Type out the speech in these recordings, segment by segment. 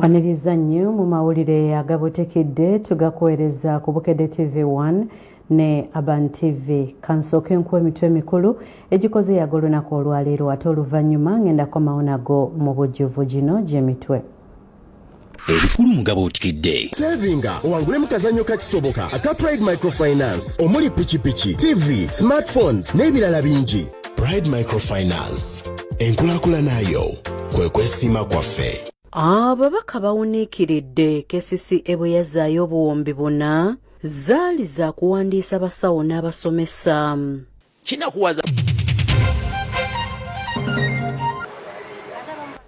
Waniriza nnyo mu mawulire agabutekidde tugakuweereza ku Bukedde TV1 ne Aban TV. Kansooke nkuwa emitwe emikulu egikoze yago olunaku olwaleero ate oluvannyuma ngenda komawo nago mu bujjuvu. Gino gy'emitwe. Ebikulu mugabo otikidde. Savinga owangule mu kazannyo kakisoboka aka Pride Microfinance omuli pikipiki, TV, smartphones n'ebirala bingi. Pride Microfinance enkulaakulanayo kwe kwesiima kwaffe. Ababaka bawuniikiridde kesisi ebwe yazaayo obuwombi buna zaali za kuwandiisa abasawo n'abasomesa. Kinakuwaza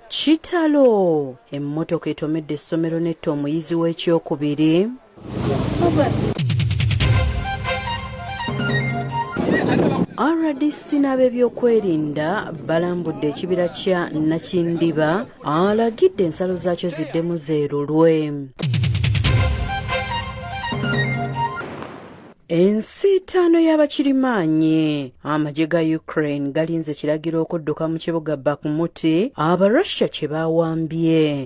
Kitalo emmotoka etomedde essomero netta omuyizi w'ekyokubiri. RDC n'ab'ebyokwerinda Balambudde ekibira kya Nakindiba alagidde ensalo zaakyo ziddemu zeerulwe. Ensiitaano y'abakirimaanyi amagye ga Ukraine galinze kiragiro okudduka mu kibuga Bakhmut Abarussia kye baawambye.